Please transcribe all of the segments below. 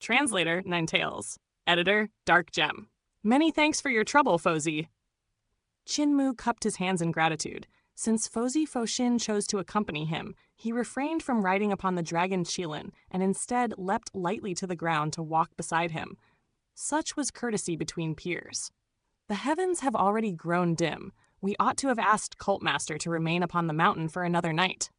Translator, Ninetales. Editor, Dark Gem. Many thanks for your trouble, Fozi. Qin cupped his hands in gratitude. Since Fozi Foshin chose to accompany him, he refrained from riding upon the dragon Qilin and instead leapt lightly to the ground to walk beside him. Such was courtesy between peers. The heavens have already grown dim. We ought to have asked Cultmaster to remain upon the mountain for another night.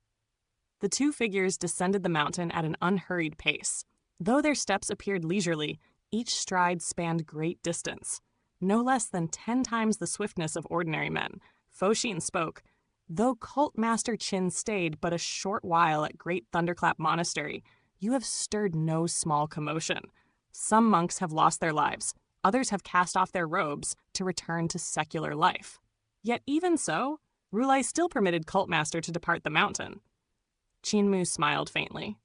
The two figures descended the mountain at an unhurried pace. Though their steps appeared leisurely, each stride spanned great distance. No less than 10 times the swiftness of ordinary men. Foshin spoke. Though Cultmaster Qin stayed but a short while at Great Thunderclap Monastery, you have stirred no small commotion. Some monks have lost their lives. Others have cast off their robes to return to secular life. Yet even so, Rulai still permitted Cultmaster to depart the mountain. Qin smiled faintly.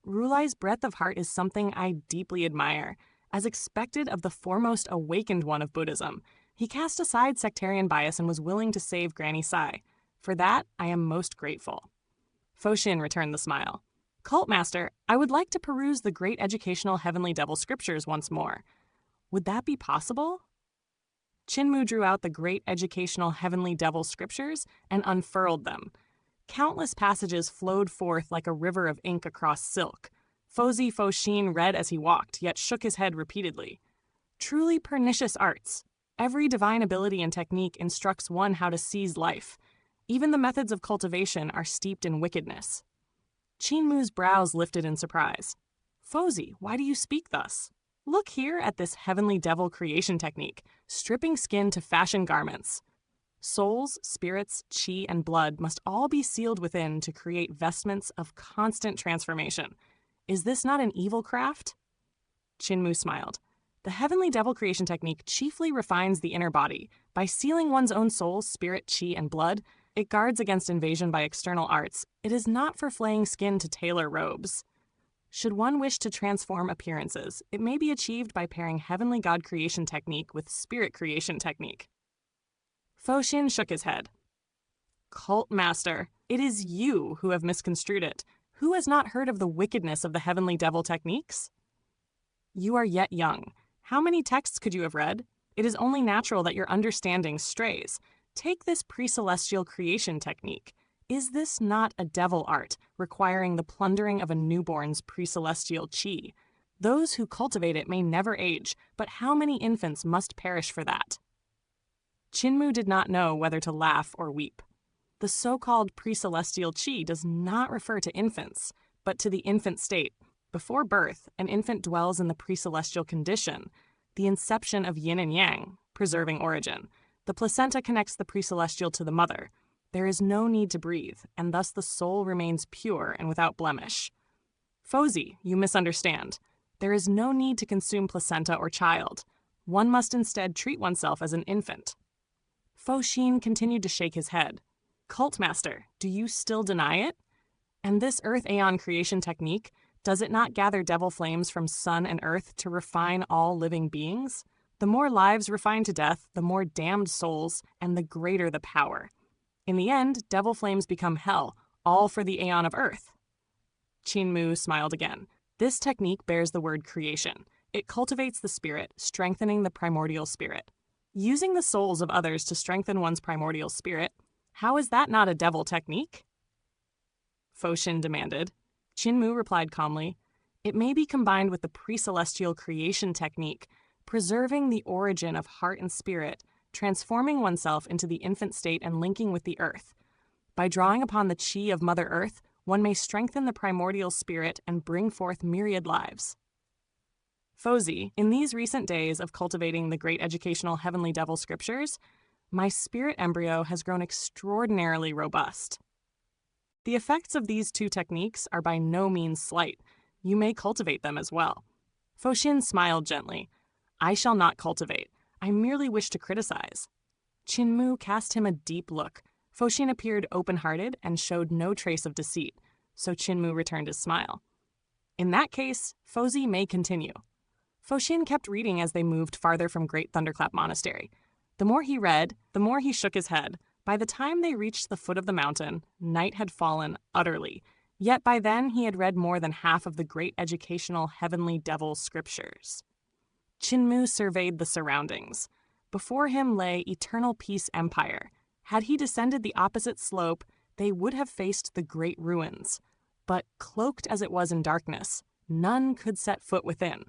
Rulai's breadth of heart is something I deeply admire. As expected of the foremost awakened one of Buddhism, he cast aside sectarian bias and was willing to save Granny Sai. For that, I am most grateful. Foshin returned the smile. Cultmaster, I would like to peruse the great educational Heavenly Devil scriptures once more. Would that be possible? Qin drew out the great educational Heavenly Devil scriptures and unfurled them. Countless passages flowed forth like a river of ink across silk. Fozi Foshin read as he walked, yet shook his head repeatedly. Truly pernicious arts. Every divine ability and technique instructs one how to seize life. Even the methods of cultivation are steeped in wickedness. Qin brows lifted in surprise. Fozi, why do you speak thus? Look here at this Heavenly Devil creation technique, stripping skin to fashion garments. Souls, spirits, chi, and blood must all be sealed within to create vestments of constant transformation. Is this not an evil craft? Qin smiled. The Heavenly Devil creation technique chiefly refines the inner body. By sealing one's own soul, spirit, chi, and blood, it guards against invasion by external arts. It is not for flaying skin to tailor robes. Should one wish to transform appearances, it may be achieved by pairing Heavenly God creation technique with spirit creation technique. Foshin shook his head. Cultmaster, it is you who have misconstrued it. Who has not heard of the wickedness of the Heavenly Devil techniques? You are yet young. How many texts could you have read? It is only natural that your understanding strays. Take this pre-celestial creation technique. Is this not a devil art, requiring the plundering of a newborn's pre-celestial chi? Those who cultivate it may never age, but how many infants must perish for that? Qin did not know whether to laugh or weep. The so-called pre-celestial chi does not refer to infants, but to the infant state. Before birth, an infant dwells in the pre-celestial condition, the inception of yin and yang, preserving origin. The placenta connects the pre-celestial to the mother. There is no need to breathe, and thus the soul remains pure and without blemish. Fozi, you misunderstand. There is no need to consume placenta or child. One must instead treat oneself as an infant. Foshin continued to shake his head. Cultmaster, do you still deny it? And this Earth Aeon creation technique, does it not gather devil flames from sun and earth to refine all living beings? The more lives refined to death, the more damned souls, and the greater the power. In the end, devil flames become hell, all for the Aeon of Earth. Qin smiled again. This technique bears the word creation. It cultivates the spirit, strengthening the primordial spirit. Using the souls of others to strengthen one's primordial spirit, how is that not a devil technique? Foshin demanded. Qin replied calmly, it may be combined with the pre-celestial creation technique, preserving the origin of heart and spirit, transforming oneself into the infant state and linking with the earth. By drawing upon the chi of Mother Earth, one may strengthen the primordial spirit and bring forth myriad lives. Fozi, in these recent days of cultivating the great educational Heavenly Devil scriptures, my spirit embryo has grown extraordinarily robust. The effects of these two techniques are by no means slight. You may cultivate them as well. Foshin smiled gently. I shall not cultivate. I merely wish to criticize. Qin cast him a deep look. Foshin appeared open-hearted and showed no trace of deceit, so Qin returned his smile. In that case, Fozi may continue. Foshin kept reading as they moved farther from Great Thunderclap Monastery. The more he read, the more he shook his head. By the time they reached the foot of the mountain, night had fallen utterly. Yet by then he had read more than half of the great educational heavenly devil scriptures. Chinmu surveyed the surroundings. Before him lay Eternal Peace Empire. Had he descended the opposite slope, they would have faced the great ruins. But cloaked as it was in darkness, none could set foot within.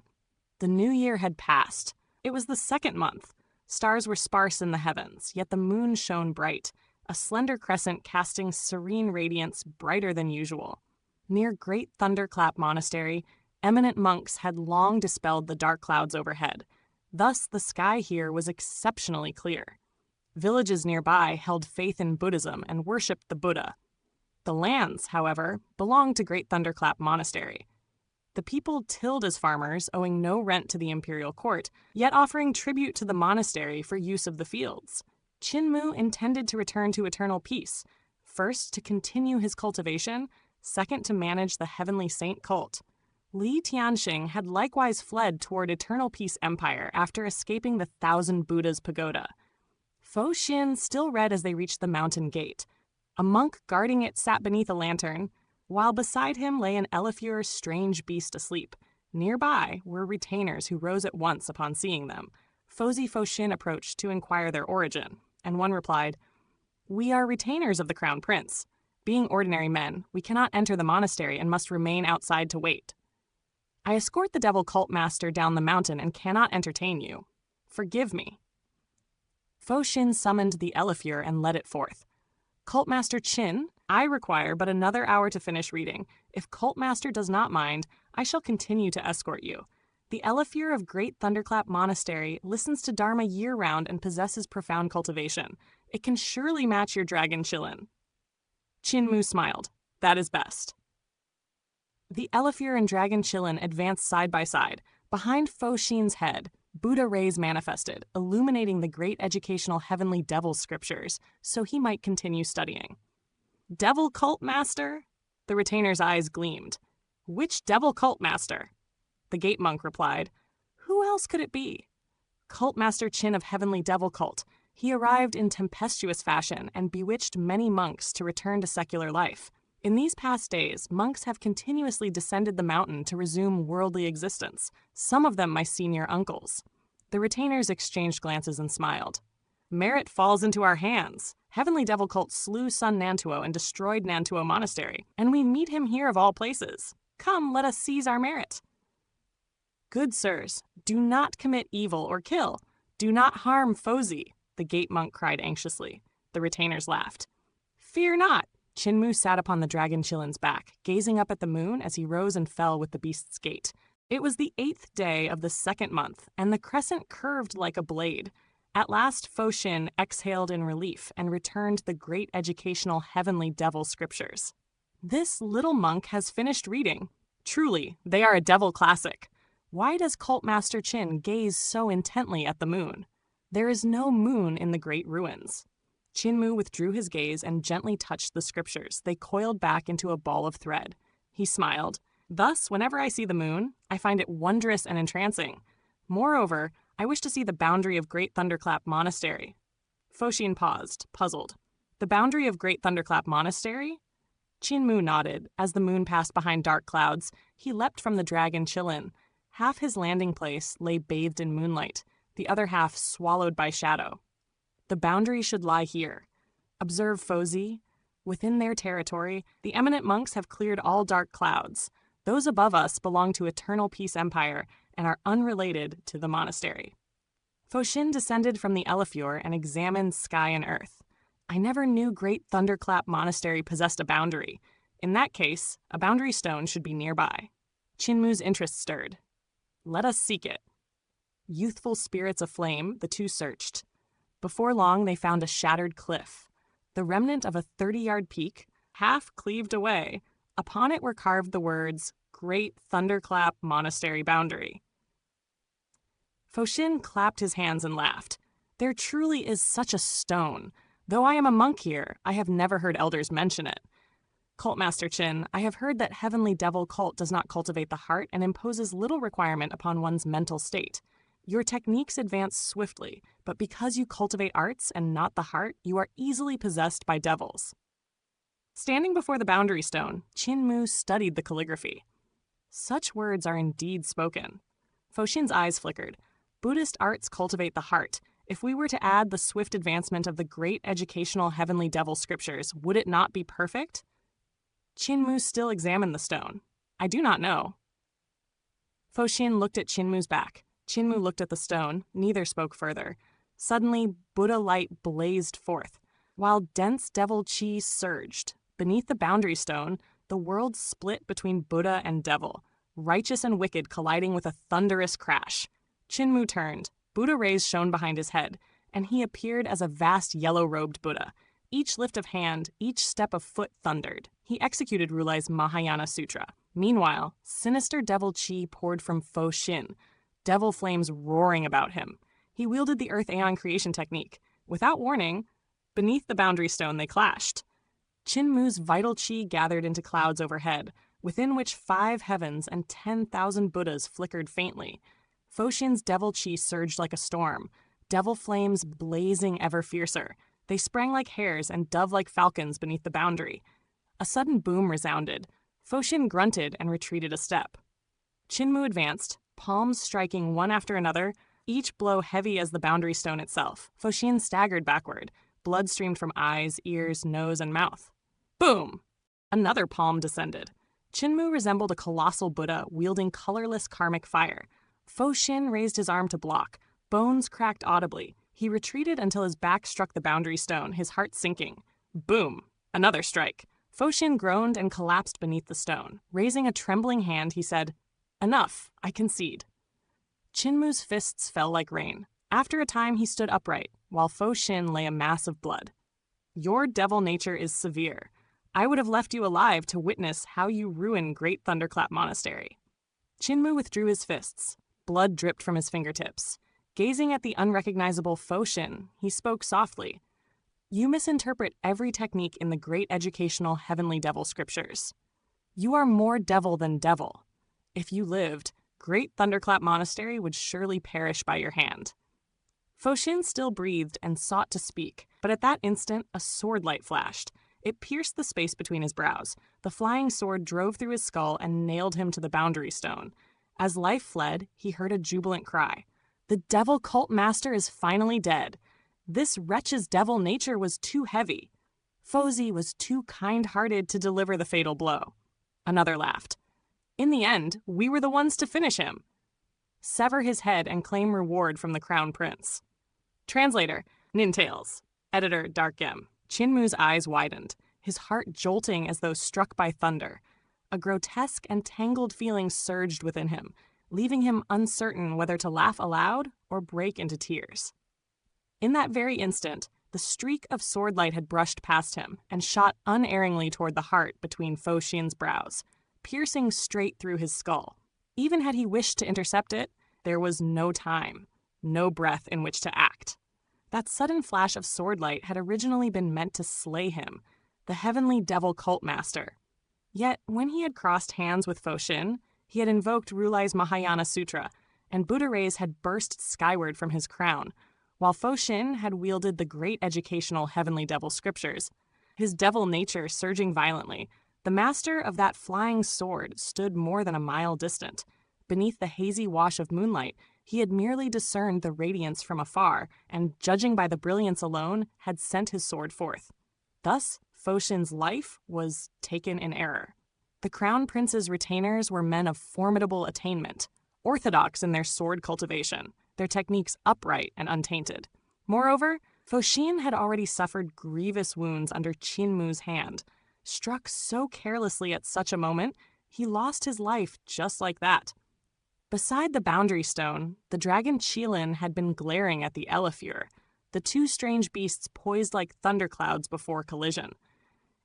The new year had passed. It was the second month. Stars were sparse in the heavens, yet the moon shone bright, a slender crescent casting serene radiance brighter than usual. Near Great Thunderclap Monastery, eminent monks had long dispelled the dark clouds overhead. Thus, the sky here was exceptionally clear. Villages nearby held faith in Buddhism and worshipped the Buddha. The lands, however, belonged to Great Thunderclap Monastery. The people tilled as farmers, owing no rent to the imperial court, yet offering tribute to the monastery for use of the fields. Chinmu intended to return to eternal peace, first to continue his cultivation, second to manage the Heavenly Saint cult. Li Tianxing had likewise fled toward Eternal Peace Empire after escaping the Thousand Buddhas pagoda. Fo Xin still read as they reached the mountain gate. A monk guarding it sat beneath a lantern, while beside him lay an Elifur's strange beast asleep. Nearby were retainers who rose at once upon seeing them. Fo Xin approached to inquire their origin, and one replied, "We are retainers of the Crown Prince. Being ordinary men, we cannot enter the monastery and must remain outside to wait. I escort the devil cult master down the mountain and cannot entertain you. Forgive me." Fo Xin summoned the Elifur and led it forth. "Cult Master Qin, I require but another hour to finish reading. If Cult Master does not mind, I shall continue to escort you. The Elifur of Great Thunderclap Monastery listens to Dharma year-round and possesses profound cultivation. It can surely match your Dragon Chillin." Chinmu smiled. "That is best." The Elifur and Dragon Chillin advanced side by side. Behind Fo Xin's head, Buddha rays manifested, illuminating the great educational heavenly devil scriptures, so he might continue studying. "Devil cult master?" The retainer's eyes gleamed. "Which devil cult master?" The gate monk replied, "Who else could it be? Cult Master Qin of Heavenly Devil Cult. He arrived in tempestuous fashion and bewitched many monks to return to secular life. In these past days, monks have continuously descended the mountain to resume worldly existence, some of them my senior uncles." The retainers exchanged glances and smiled. "Merit falls into our hands. Heavenly Devil Cult slew Sun Nantuo and destroyed Nantuo Monastery, and we meet him here of all places. Come, let us seize our merit." "Good sirs, do not commit evil or kill. Do not harm Fozi," the gate monk cried anxiously. The retainers laughed. "Fear not." Chinmu sat upon the Dragon Chillin's back, gazing up at the moon as he rose and fell with the beast's gait. It was the 8th day of the second month, and the crescent curved like a blade. At last Fo Xin exhaled in relief and returned the great educational heavenly devil scriptures. "This little monk has finished reading. Truly, they are a devil classic. Why does Cult Master Qin gaze so intently at the moon? There is no moon in the great ruins." Chinmu withdrew his gaze and gently touched the scriptures. They coiled back into a ball of thread. He smiled. "Thus, whenever I see the moon, I find it wondrous and entrancing. Moreover, I wish to see the boundary of Great Thunderclap Monastery." Fo Xin paused, puzzled. "The boundary of Great Thunderclap Monastery?" Chinmu nodded. As the moon passed behind dark clouds, he leapt from the Dragon Chillin. Half his landing place lay bathed in moonlight, the other half swallowed by shadow. "The boundary should lie here. Observe Fozi. Within their territory, the eminent monks have cleared all dark clouds. Those above us belong to Eternal Peace Empire and are unrelated to the monastery." Fo Xin descended from the Elifur and examined sky and earth. "I never knew Great Thunderclap Monastery possessed a boundary. In that case, a boundary stone should be nearby." Chinmu's interest stirred. "Let us seek it." Youthful spirits aflame, the two searched. Before long, they found a shattered cliff, the remnant of a 30-yard peak, half cleaved away. Upon it were carved the words, "Great Thunderclap Monastery Boundary." Fo Xin clapped his hands and laughed. "There truly is such a stone. Though I am a monk here, I have never heard elders mention it. Cult Master Qin, I have heard that Heavenly Devil Cult does not cultivate the heart and imposes little requirement upon one's mental state. Your techniques advance swiftly, but because you cultivate arts and not the heart, you are easily possessed by devils." Standing before the boundary stone, Qin studied the calligraphy. Such words are indeed spoken. Foshin's eyes flickered. Buddhist arts cultivate the heart. If we were to add the swift advancement of the great educational heavenly devil scriptures, would it not be perfect? Qin still examined the stone. I do not know. Foshin looked at Qin back. Qin looked at the stone. Neither spoke further. Suddenly, Buddha light blazed forth, while dense devil chi surged. Beneath the boundary stone, the world split between Buddha and devil, righteous and wicked colliding with a thunderous crash. Qin turned. Buddha rays shone behind his head, and he appeared as a vast yellow-robed Buddha. Each lift of hand, each step of foot thundered. He executed Rulai's Mahayana Sutra. Meanwhile, sinister devil chi poured from Foshin, devil flames roaring about him. He wielded the Earth Aeon creation technique. Without warning, beneath the boundary stone they clashed. Qin vital chi gathered into clouds overhead, within which 5 heavens and 10,000 Buddhas flickered faintly. Foshin's devil chi surged like a storm, devil flames blazing ever fiercer. They sprang like hares and dove like falcons beneath the boundary. A sudden boom resounded. Foshin grunted and retreated a step. Qin advanced, palms striking one after another, each blow heavy as the boundary stone itself. Foshin staggered backward. Blood streamed from eyes, ears, nose, and mouth. Boom! Another palm descended. Qin resembled a colossal Buddha wielding colorless karmic fire. Foshin raised his arm to block. Bones cracked audibly. He retreated until his back struck the boundary stone, his heart sinking. Boom! Another strike. Foshin groaned and collapsed beneath the stone. Raising a trembling hand, he said, "Enough, I concede." Qin fists fell like rain. After a time, he stood upright, while Foshin lay a mass of blood. "Your devil nature is severe. I would have left you alive to witness how you ruin Great Thunderclap Monastery." Qin withdrew his fists. Blood dripped from his fingertips. Gazing at the unrecognizable Foshin, he spoke softly. "You misinterpret every technique in the great educational heavenly devil scriptures. You are more devil than devil. If you lived, Great Thunderclap Monastery would surely perish by your hand." Foshin still breathed and sought to speak, but at that instant a sword light flashed. It pierced the space between his brows. The flying sword drove through his skull and nailed him to the boundary stone. As life fled, he heard a jubilant cry. "The devil cult master is finally dead. This wretch's devil nature was too heavy. Fozi was too kind-hearted to deliver the fatal blow." Another laughed. "In the end, we were the ones to finish him. Sever his head and claim reward from the Crown Prince." Translator, Nintails. Editor, Dark Gem. Qin eyes widened, his heart jolting as though struck by thunder. A grotesque and tangled feeling surged within him, leaving him uncertain whether to laugh aloud or break into tears. In that very instant, the streak of sword light had brushed past him and shot unerringly toward the heart between Foshin's brows, piercing straight through his skull. Even had he wished to intercept it, there was no time, no breath in which to act. That sudden flash of sword light had originally been meant to slay him, the heavenly devil cult master. Yet, when he had crossed hands with Foshin, he had invoked Rulai's Mahayana Sutra, and Buddha rays had burst skyward from his crown, while Foshin had wielded the great educational heavenly devil scriptures. His devil nature surging violently, the master of that flying sword stood more than a mile distant. Beneath the hazy wash of moonlight, he had merely discerned the radiance from afar, and judging by the brilliance alone, had sent his sword forth. Thus, Foshin's life was taken in error. The Crown Prince's retainers were men of formidable attainment, orthodox in their sword cultivation, their techniques upright and untainted. Moreover, Foshin had already suffered grievous wounds under Qin hand. Struck so carelessly at such a moment, he lost his life just like that. Beside the boundary stone, the dragon Qilin had been glaring at the Elefure, the two strange beasts poised like thunderclouds before collision.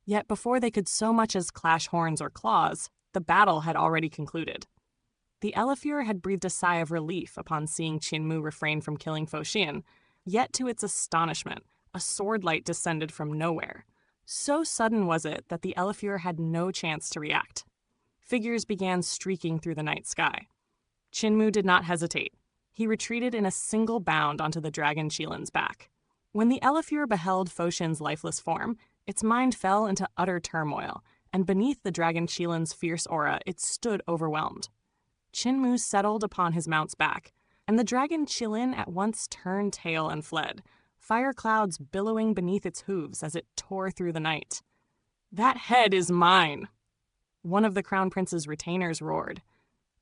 Yet before they could so much as clash horns or claws, the battle had already concluded. The Elefure had breathed a sigh of relief upon seeing Qin refrain from killing Foshin, yet to its astonishment, a sword light descended from nowhere. So sudden was it that the Elefure had no chance to react. Figures began streaking through the night sky. Qin did not hesitate. He retreated in a single bound onto the dragon Qilin's back. When the Elefure beheld Foshin's lifeless form, Its mind fell into utter turmoil, and beneath the dragon Qilin's fierce aura, it stood overwhelmed. Qinmu settled upon his mount's back, and the dragon Qilin at once turned tail and fled, fire clouds billowing beneath its hooves as it tore through the night. "That head is mine!" One of the crown prince's retainers roared.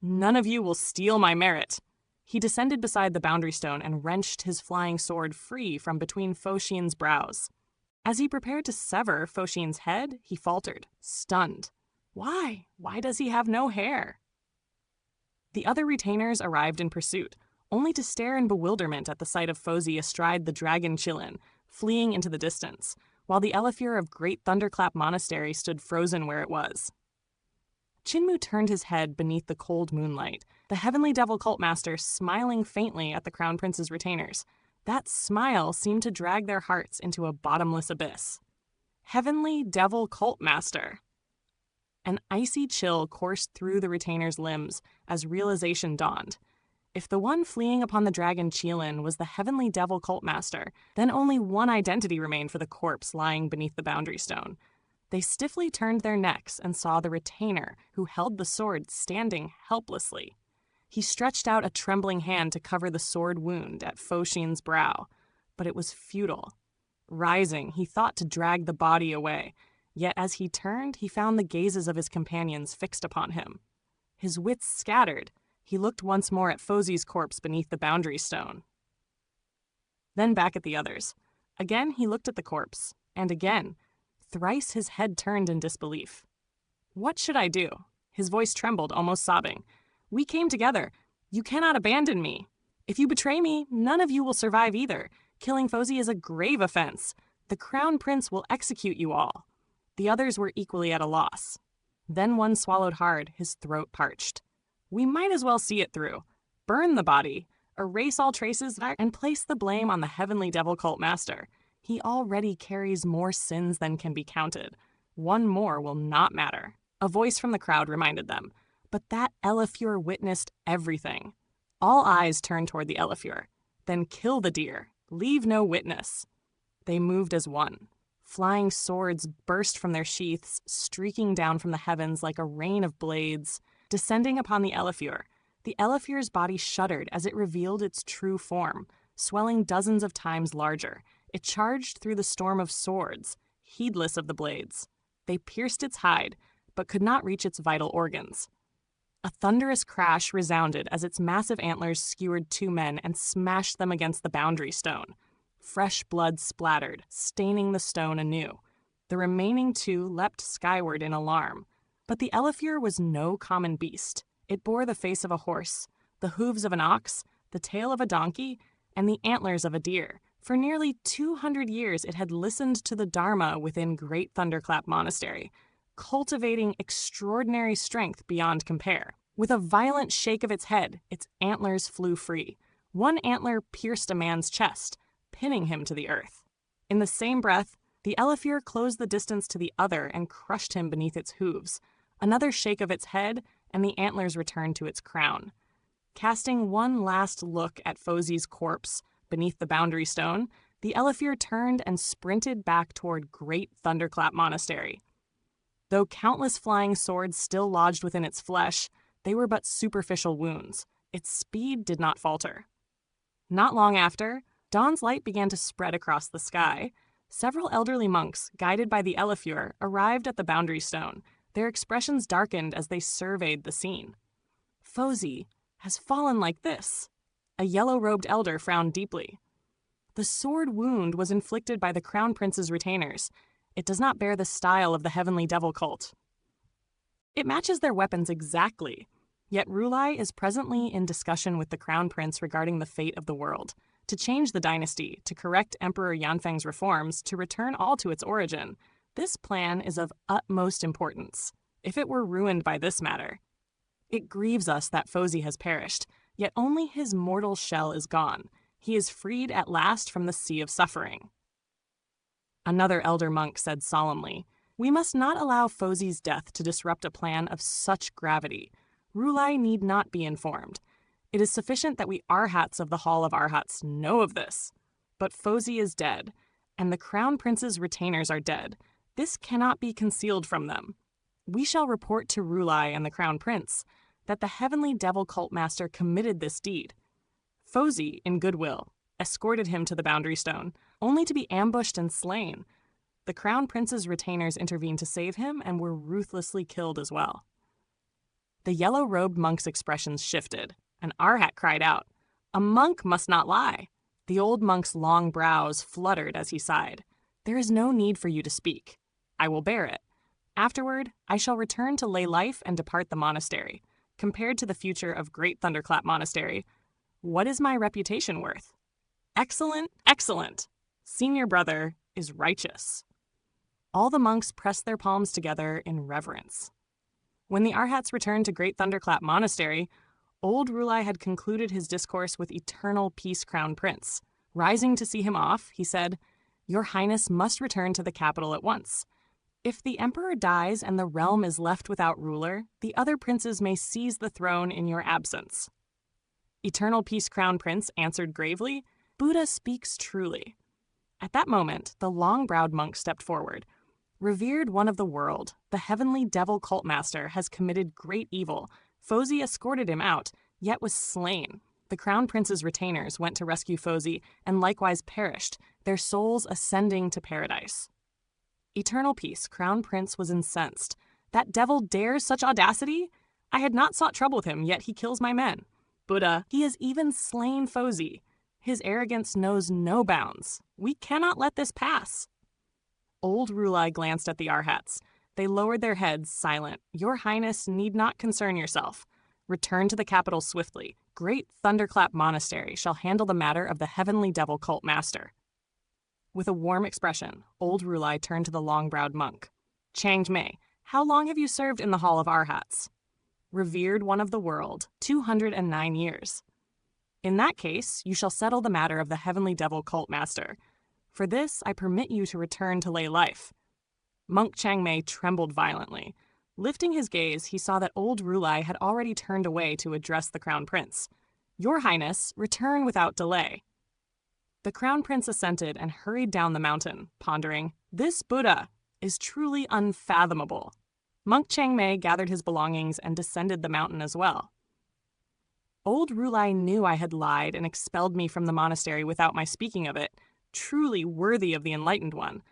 "None of you will steal my merit!" He descended beside the boundary stone and wrenched his flying sword free from between Foshin's brows. As he prepared to sever Foshin's head, he faltered, stunned. Why? Why does he have no hair? The other retainers arrived in pursuit, only to stare in bewilderment at the sight of Fozi astride the dragon Qilin, fleeing into the distance, while the Elefure of Great Thunderclap Monastery stood frozen where it was. Qinmu turned his head beneath the cold moonlight, the Heavenly Devil Cult Master smiling faintly at the Crown Prince's retainers. That smile seemed to drag their hearts into a bottomless abyss. Heavenly Devil Cult Master! An icy chill coursed through the retainer's limbs as realization dawned. If the one fleeing upon the dragon Qilin was the Heavenly Devil Cult Master, then only one identity remained for the corpse lying beneath the boundary stone. They stiffly turned their necks and saw the retainer who held the sword standing helplessly. He stretched out a trembling hand to cover the sword wound at Foshin's brow, but it was futile. Rising, he thought to drag the body away, yet as he turned, he found the gazes of his companions fixed upon him. His wits scattered, he looked once more at Fozi's corpse beneath the boundary stone. Then back at the others. Again he looked at the corpse, and again. Thrice his head turned in disbelief. "What should I do?" His voice trembled, almost sobbing. "We came together. You cannot abandon me. If you betray me, none of you will survive either. Killing Fozi is a grave offense. The Crown Prince will execute you all." The others were equally at a loss. Then one swallowed hard, his throat parched. "We might as well see it through. Burn the body, erase all traces, and place the blame on the Heavenly Devil Cult Master. He already carries more sins than can be counted. One more will not matter." A voice from the crowd reminded them, but that Elefure witnessed everything. All eyes turned toward the Elefure. Then kill the deer. Leave no witness. They moved as one. Flying swords burst from their sheaths, streaking down from the heavens like a rain of blades. Descending upon the Elefure, the Elefure's body shuddered as it revealed its true form, swelling dozens of times larger. It charged through the storm of swords, heedless of the blades. They pierced its hide, but could not reach its vital organs. A thunderous crash resounded as its massive antlers skewered two men and smashed them against the boundary stone. Fresh blood splattered, staining the stone anew. The remaining two leapt skyward in alarm. But the Elefure was no common beast. It bore the face of a horse, the hooves of an ox, the tail of a donkey, and the antlers of a deer. For nearly 200 years it had listened to the Dharma within Great Thunderclap Monastery, cultivating extraordinary strength beyond compare. With a violent shake of its head, its antlers flew free. One antler pierced a man's chest, pinning him to the earth. In the same breath, the Elefure closed the distance to the other and crushed him beneath its hooves. Another shake of its head, and the antlers returned to its crown. Casting one last look at Fozi's corpse beneath the boundary stone, the Elefure turned and sprinted back toward Great Thunderclap Monastery. Though countless flying swords still lodged within its flesh, they were but superficial wounds. Its speed did not falter. Not long after, dawn's light began to spread across the sky. Several elderly monks, guided by the Elefure, arrived at the boundary stone. Their expressions darkened as they surveyed the scene. "Fozi has fallen like this." A yellow-robed elder frowned deeply. "The sword wound was inflicted by the Crown Prince's retainers. It does not bear the style of the Heavenly Devil Cult." "It matches their weapons exactly. Yet Rulai is presently in discussion with the Crown Prince regarding the fate of the world. To change the dynasty, to correct Emperor Yanfeng's reforms, to return all to its origin. This plan is of utmost importance. If it were ruined by this matter, it grieves us that Fozi has perished, yet only his mortal shell is gone. He is freed at last from the sea of suffering." Another elder monk said solemnly, "We must not allow Fozi's death to disrupt a plan of such gravity. Rulai need not be informed. It is sufficient that we Arhats of the Hall of Arhats know of this. But Fozi is dead, and the Crown Prince's retainers are dead. This cannot be concealed from them. We shall report to Rulai and the Crown Prince that the heavenly devil cult master committed this deed. Fozi, in goodwill, escorted him to the Boundary Stone, only to be ambushed and slain. The Crown Prince's retainers intervened to save him and were ruthlessly killed as well. The yellow-robed monk's expressions shifted, and Arhat cried out, "A monk must not lie." The old monk's long brows fluttered as he sighed. "There is no need for you to speak. I will bear it. Afterward, I shall return to lay life and depart the monastery. Compared to the future of Great Thunderclap Monastery, what is my reputation worth? Excellent, excellent. Senior brother is righteous." All the monks pressed their palms together in reverence. When the Arhats returned to Great Thunderclap Monastery, old Rulai had concluded his discourse with eternal peace, Crown Prince. Rising to see him off, he said, "Your Highness must return to the capital at once. If the Emperor dies and the realm is left without ruler, the other princes may seize the throne in your absence." Eternal Peace Crown Prince answered gravely, "Buddha speaks truly." At that moment, the long-browed monk stepped forward. "Revered one of the world, the heavenly devil cult master has committed great evil. Fozi escorted him out, yet was slain. The Crown Prince's retainers went to rescue Fozi and likewise perished, their souls ascending to paradise." Eternal Peace Crown Prince was incensed. "That devil dares such audacity? I had not sought trouble with him, yet he kills my men. Buddha, he has even slain Fozi. His arrogance knows no bounds. We cannot let this pass." Old Rulai glanced at the Arhats. They lowered their heads, silent. "Your Highness need not concern yourself. Return to the capital swiftly. Great Thunderclap Monastery shall handle the matter of the heavenly devil cult master." With a warm expression, old Rulai turned to the long-browed monk. "Chang Mei, how long have you served in the Hall of Arhats?" "Revered one of the world, 209 years. "In that case, you shall settle the matter of the heavenly devil cult master. For this, I permit you to return to lay life." Monk Chang Mei trembled violently. Lifting his gaze, he saw that old Rulai had already turned away to address the Crown Prince. "Your Highness, return without delay." The Crown Prince assented and hurried down the mountain, pondering, "This Buddha is truly unfathomable." Monk Chang Mei gathered his belongings and descended the mountain as well. "Old Rulai knew I had lied and expelled me from the monastery without my speaking of it, truly worthy of the enlightened one.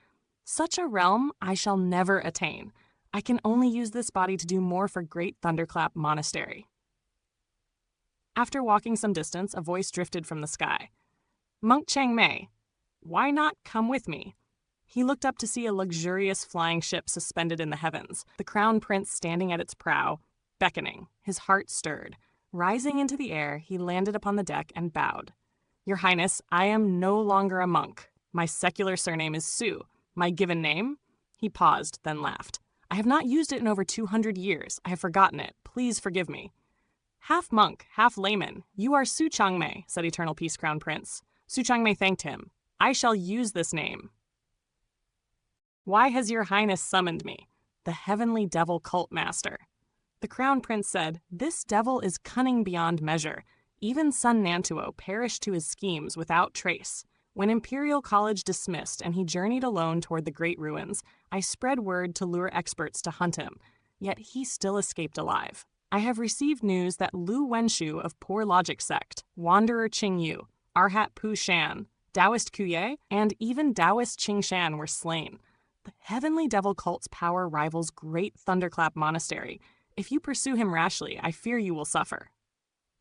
Such a realm I shall never attain. I can only use this body to do more for Great Thunderclap Monastery." After walking some distance, a voice drifted from the sky. "Monk Chang Mei, why not come with me?" He looked up to see a luxurious flying ship suspended in the heavens, the Crown Prince standing at its prow, beckoning. His heart stirred. Rising into the air, he landed upon the deck and bowed. "Your Highness, I am no longer a monk. My secular surname is Su. My given name?" He paused, then laughed. "I have not used it in over 200 years. I have forgotten it. Please forgive me." "Half monk, half layman. You are Su Chang Mei," said Eternal Peace Crown Prince. Su Chang Mei thanked him. "I shall use this name." "Why has your Highness summoned me?" "The heavenly devil cult master." The Crown Prince said, "This devil is cunning beyond measure. Even son Nantuo perished to his schemes without trace. When Imperial College dismissed and he journeyed alone toward the great ruins, I spread word to lure experts to hunt him, yet he still escaped alive. I have received news that Lu Wenshu of Poor Logic Sect, Wanderer Qing Yu, Arhat Pu Shan, Taoist Kuye, and even Taoist Qing Shan were slain. The heavenly devil cult's power rivals Great Thunderclap Monastery. If you pursue him rashly, I fear you will suffer."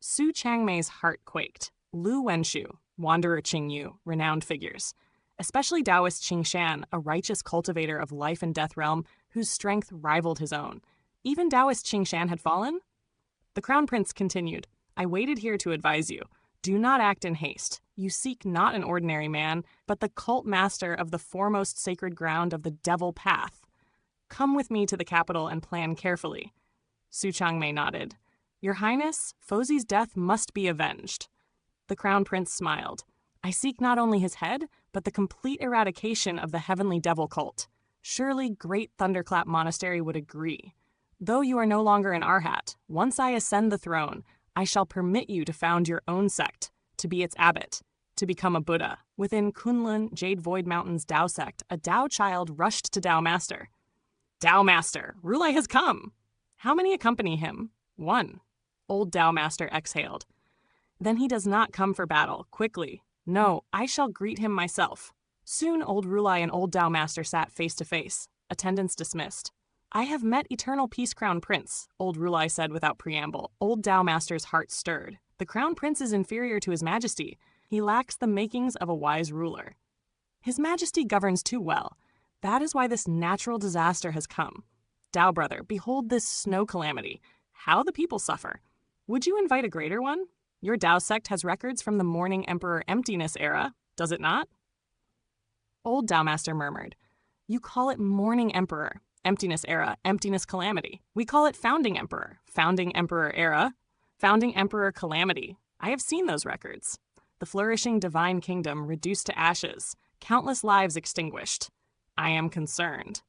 Su Chang Mei's heart quaked. Lu Wenshu, Wanderer Qing Yu, renowned figures. Especially Taoist Qing Shan, a righteous cultivator of life and death realm whose strength rivaled his own. Even Taoist Qing Shan had fallen? The Crown Prince continued, "I waited here to advise you. Do not act in haste. You seek not an ordinary man, but the cult master of the foremost sacred ground of the devil path. Come with me to the capital and plan carefully." Su Chang Mei nodded. "Your Highness, Fozi's death must be avenged." The Crown Prince smiled. "I seek not only his head, but the complete eradication of the heavenly devil cult. Surely Great Thunderclap Monastery would agree. Though you are no longer an Arhat, once I ascend the throne, I shall permit you to found your own sect, to be its abbot. to become a Buddha. Within Kunlun Jade Void Mountain's Dao sect, a Dao child rushed to Dao Master. Dao Master, Rulai has come! How many accompany him? 1. Old Dao Master exhaled. Then he does not come for battle. Quickly. No, I shall greet him myself. Soon old Rulai and old Dao Master sat face to face. Attendants dismissed. I have met Eternal Peace Crown Prince, old Rulai said without preamble. Old Dao Master's heart stirred. The Crown Prince is inferior to His Majesty. He lacks the makings of a wise ruler. His Majesty governs too well. That is why this natural disaster has come. Dao brother, behold this snow calamity. How the people suffer. Would you invite a greater one? Your Dao sect has records from the Morning Emperor Emptiness era, does it not? Old Dao Master murmured. You call it Morning Emperor, Emptiness era, Emptiness calamity. We call it Founding Emperor, Founding Emperor era, Founding Emperor calamity. I have seen those records. The flourishing divine kingdom reduced to ashes, countless lives extinguished. I am concerned.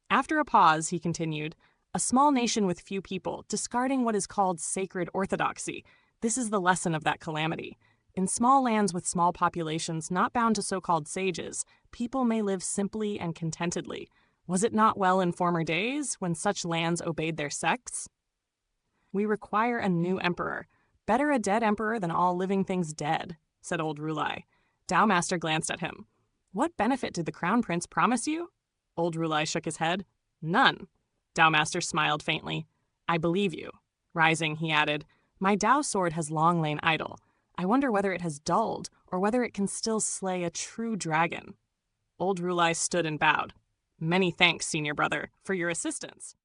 After a pause, he continued, a small nation with few people, discarding what is called sacred orthodoxy. This is the lesson of that calamity. In small lands with small populations not bound to so-called sages, people may live simply and contentedly. Was it not well in former days, when such lands obeyed their sects? We require a new emperor. Better a dead emperor than all living things dead, said old Rulai. Dao Master glanced at him. What benefit did the Crown Prince promise you? Old Rulai shook his head. None. Dao Master smiled faintly. I believe you. Rising, he added, my Dao sword has long lain idle. I wonder whether it has dulled, or whether it can still slay a true dragon. Old Rulai stood and bowed. Many thanks, senior brother, for your assistance.